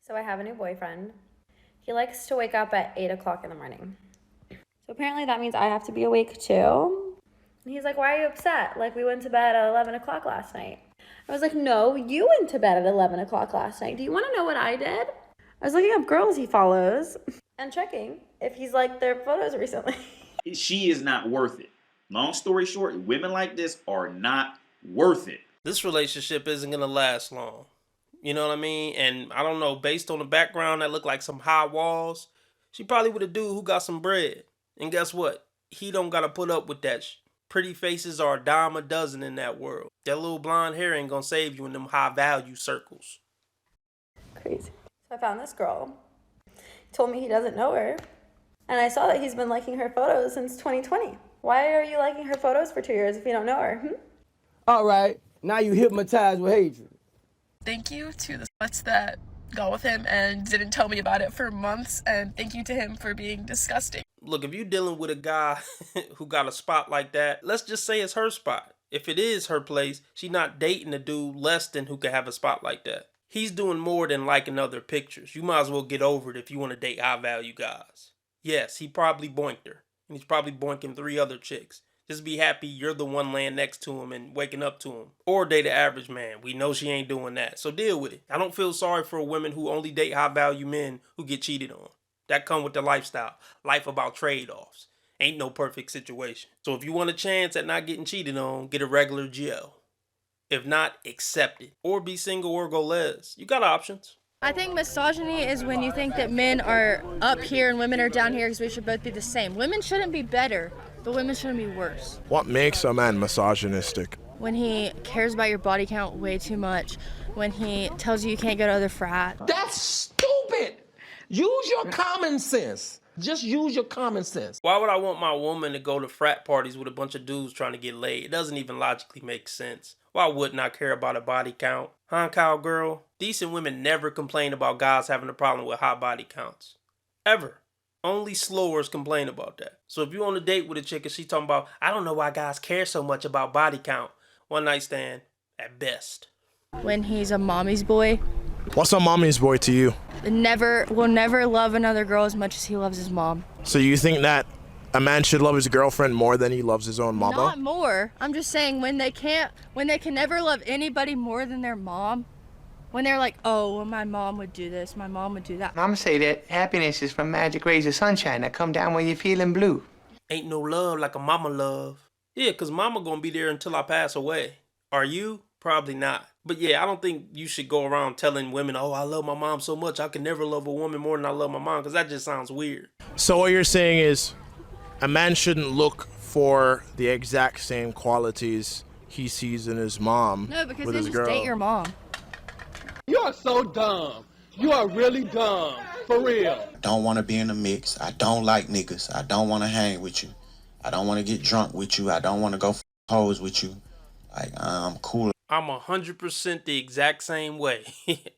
So I have a new boyfriend. He likes to wake up at 8 o'clock in the morning. So apparently that means I have to be awake too. And he's like, why are you upset? Like, we went to bed at 11 o'clock last night. I was like, no, you went to bed at 11 o'clock last night. Do you want to know what I did? I was looking up girls he follows and checking if he's liked their photos recently. She is not worth it. Long story short, women like this are not worth it. This relationship isn't going to last long. You know what I mean? And I don't know, based on the background that looked like some high walls, she probably with a dude who got some bread. And guess what? He don't got to put up with that. Pretty faces are a dime a dozen in that world. That little blonde hair ain't going to save you in them high value circles. Crazy. So I found this girl. He told me he doesn't know her. And I saw that he's been liking her photos since 2020. Why are you liking her photos for 2 years if you don't know her? All right, now you hypnotized with hatred. Thank you to the sluts that got with him and didn't tell me about it for months, and thank you to him for being disgusting. Look, if you're dealing with a guy who got a spot like that, let's just say it's her spot. If it is her place, she's not dating a dude less than who can have a spot like that. He's doing more than liking other pictures. You might as well get over it if you want to date high value guys. Yes, he probably boinked her, and he's probably boinking 3 other chicks. Just be happy you're the one laying next to him and waking up to him. Or date an average man. We know she ain't doing that, so deal with it. I don't feel sorry for women who only date high value men who get cheated on. That come with the lifestyle. Life about trade-offs. Ain't no perfect situation. So if you want a chance at not getting cheated on, get a regular GL. If not, accept it. Or be single or go les. You got options. I think misogyny is when you think that men are up here and women are down here because we should both be the same. Women shouldn't be better, but women shouldn't be worse. What makes a man misogynistic? When he cares about your body count way too much, when he tells you can't go to other frats. That's stupid. Use your common sense. Just use your common sense. Why would I want my woman to go to frat parties with a bunch of dudes trying to get laid? It doesn't even logically make sense. Why wouldn't I care about a body count? Huh, cowgirl? Decent women never complain about guys having a problem with high body counts. Ever. Only slowers complain about that. So if you on a date with a chick and she's talking about, I don't know why guys care so much about body count. One night stand, at best. When he's a mommy's boy. What's a mommy's boy to you? Will never love another girl as much as he loves his mom. So you think that a man should love his girlfriend more than he loves his own mama? Not more. I'm just saying when they can never love anybody more than their mom. When they're like, oh, well, my mom would do this, my mom would do that. Mama say that happiness is from magic rays of sunshine that come down when you're feeling blue. Ain't no love like a mama love. Yeah, cause mama gonna be there until I pass away. Are you? Probably not. But yeah, I don't think you should go around telling women, oh, I love my mom so much, I can never love a woman more than I love my mom, because that just sounds weird. So what you're saying is a man shouldn't look for the exact same qualities he sees in his mom. No, because with then his just girl. date your mom. You are so dumb. You are really dumb. For real. Don't want to be in the mix. I don't like niggas. I don't want to hang with you. I don't want to get drunk with you. I don't want to go hoes with you. Like, I'm cool. I'm 100% the exact same way.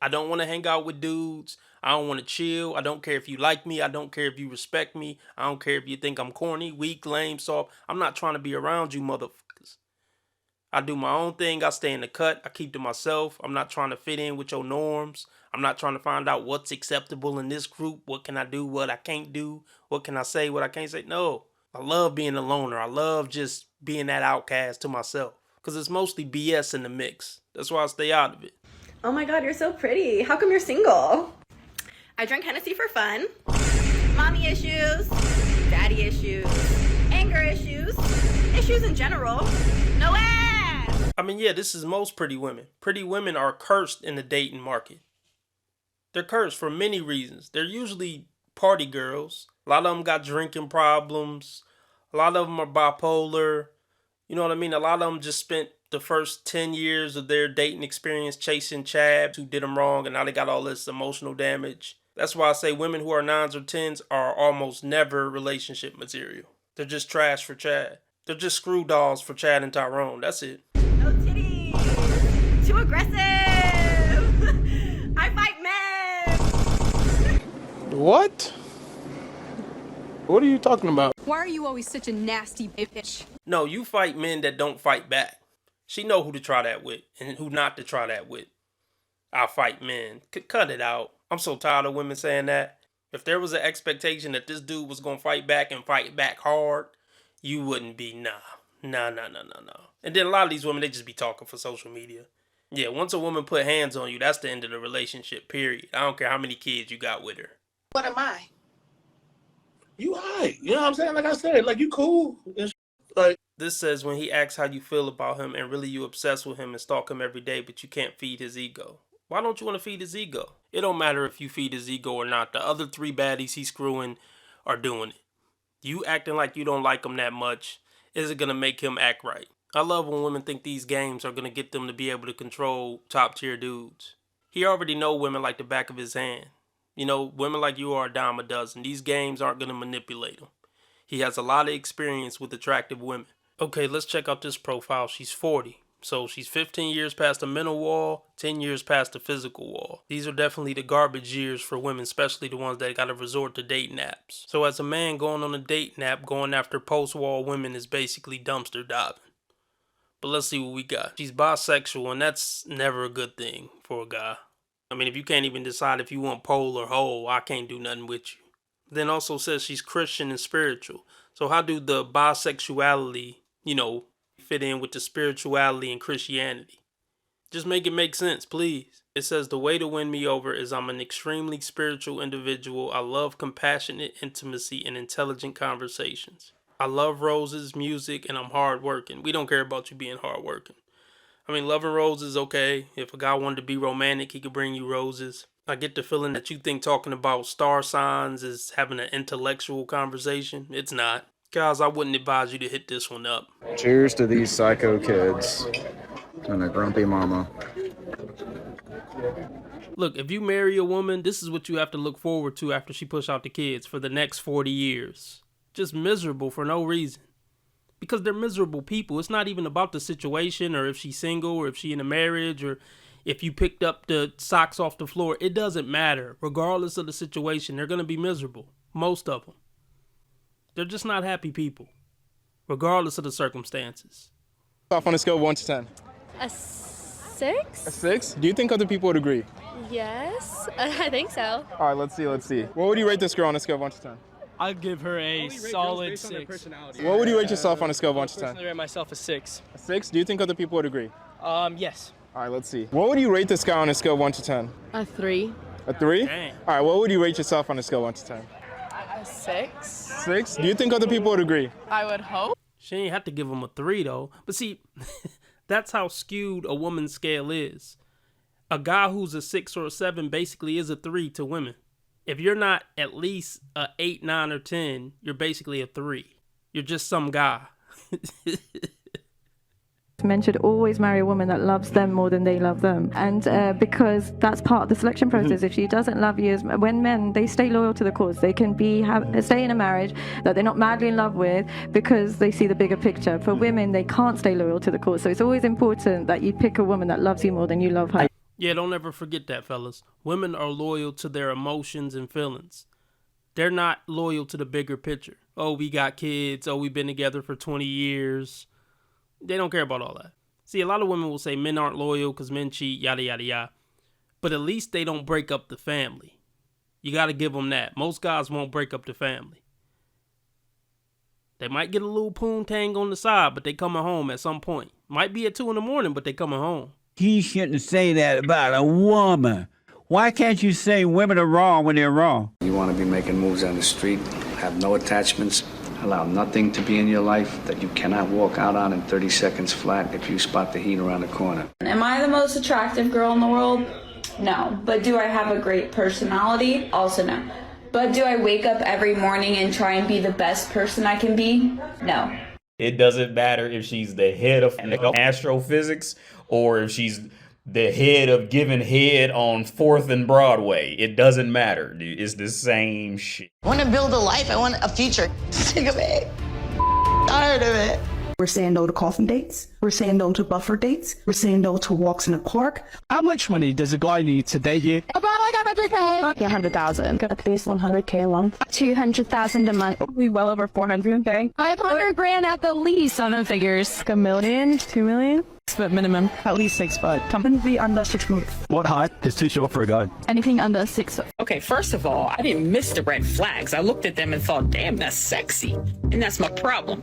I don't want to hang out with dudes. I don't want to chill. I don't care if you like me. I don't care if you respect me. I don't care if you think I'm corny, weak, lame, soft. I'm not trying to be around you motherfuckers. I do my own thing. I stay in the cut. I keep to myself. I'm not trying to fit in with your norms. I'm not trying to find out what's acceptable in this group. What can I do? What I can't do? What can I say? What I can't say? No. I love being a loner. I love just being that outcast to myself. Because it's mostly BS in the mix. That's why I stay out of it. Oh my God, you're so pretty. How come you're single? I drink Hennessy for fun. Mommy issues. Daddy issues. Anger issues. Issues in general. No ass! I mean, yeah, this is most pretty women. Pretty women are cursed in the dating market. They're cursed for many reasons. They're usually party girls. A lot of them got drinking problems. A lot of them are bipolar. You know what I mean? A lot of them just spent the first 10 years of their dating experience chasing chads who did them wrong, and now they got all this emotional damage. That's why I say women who are 9s or 10s are almost never relationship material. They're just trash for Chad. They're just screw dolls for Chad and Tyrone. That's it. No titties. Too aggressive. I fight men. What? What are you talking about? Why are you always such a nasty bitch? No, you fight men that don't fight back. She know who to try that with and who not to try that with. I fight men. Cut it out. I'm so tired of women saying that. If there was an expectation that this dude was going to fight back and fight back hard, you wouldn't be, nah. And then a lot of these women, they just be talking for social media. Yeah, once a woman put hands on you, that's the end of the relationship, period. I don't care how many kids you got with her. What am I? You alright. You know what I'm saying? Like I said, like you cool. Like this says when he asks how you feel about him and really you obsessed with him and stalk him every day, but you can't feed his ego. Why don't you want to feed his ego? It don't matter if you feed his ego or not. The other 3 baddies he's screwing are doing it. You acting like you don't like him that much isn't going to make him act right. I love when women think these games are going to get them to be able to control top tier dudes. He already know women like the back of his hand. You know, women like you are a dime a dozen. These games aren't going to manipulate him. He has a lot of experience with attractive women. Okay, let's check out this profile. She's 40. So she's 15 years past the mental wall, 10 years past the physical wall. These are definitely the garbage years for women, especially the ones that got to resort to dating apps. So as a man going on a dating app, going after post-wall women is basically dumpster diving. But let's see what we got. She's bisexual, and that's never a good thing for a guy. I mean, if you can't even decide if you want pole or hole, I can't do nothing with you. Then also says she's Christian and spiritual. So how do the bisexuality, fit in with the spirituality and Christianity? Just make it make sense, please. It says the way to win me over is I'm an extremely spiritual individual. I love compassionate intimacy and intelligent conversations. I love roses, music, and I'm hardworking. We don't care about you being hardworking. I mean, loving roses, okay. If a guy wanted to be romantic, he could bring you roses. I get the feeling that you think talking about star signs is having an intellectual conversation. It's not. Guys, I wouldn't advise you to hit this one up. Cheers to these psycho kids and a grumpy mama. Look, if you marry a woman, this is what you have to look forward to after she push out the kids for the next 40 years. Just miserable for no reason. Because they're miserable people. It's not even about the situation or if she's single or if she's in a marriage or if you picked up the socks off the floor. It doesn't matter. Regardless of the situation, they're going to be miserable. Most of them. They're just not happy people. Regardless of the circumstances. Off on a scale of 1 to 10. A 6? A 6? Do you think other people would agree? Yes, I think so. All right, let's see. What would you rate this girl on a scale of 1 to 10? I'd give her a solid 6. What would you rate yourself on a scale of 1 to 10? I personally rate myself a 6. A 6? Do you think other people would agree? Yes. All right, let's see. What would you rate this guy on a scale of 1 to 10? A 3. A 3? Dang. All right, what would you rate yourself on a scale of 1 to 10? A 6. 6? Do you think other people would agree? I would hope. She ain't have to give him a 3 though. But see, that's how skewed a woman's scale is. A guy who's a 6 or a 7 basically is a 3 to women. If you're not at least a 8, 9, or 10, you're basically a 3. You're just some guy. Men should always marry a woman that loves them more than they love them. And because that's part of the selection process. If she doesn't love you, when men, they stay loyal to the cause. They can stay in a marriage that they're not madly in love with because they see the bigger picture. For women, they can't stay loyal to the cause. So it's always important that you pick a woman that loves you more than you love her. Yeah, don't ever forget that, fellas. Women are loyal to their emotions and feelings. They're not loyal to the bigger picture. Oh, we got kids. Oh, we've been together for 20 years. They don't care about all that. See, a lot of women will say men aren't loyal because men cheat, yada, yada, yada. But at least they don't break up the family. You got to give them that. Most guys won't break up the family. They might get a little poontang on the side, but they coming home at some point. Might be at 2 a.m, but they coming home. He shouldn't say that about a woman. Why can't you say women are wrong when they're wrong? You want to be making moves on the street, have no attachments, allow nothing to be in your life that you cannot walk out on in 30 seconds flat if you spot the heat around the corner. Am I the most attractive girl in the world? No. But do I have a great personality? Also no. But do I wake up every morning and try and be the best person I can be? No. It doesn't matter if she's the head of astrophysics or if she's the head of giving head on 4th and Broadway. It doesn't matter, dude. It's the same shit. I want to build a life. I want a future. Sick of it. Tired of it. We're saying no to coffin dates. We're saying no to buffer dates. We're saying no to walks in the park. How much money does a guy need to date you? About like 100K. 100,000. At least 100K a month. 200,000 a month. Probably well over 400K. 500 grand at the least on the figures. Like $1 million, $2 million. foot minimum, at least 6 foot. Something to be under 6 foot. What height is too short for a guy? Anything under 6 foot. Okay, first of all, I didn't miss the red flags. I looked at them and thought, damn, that's sexy. And that's my problem.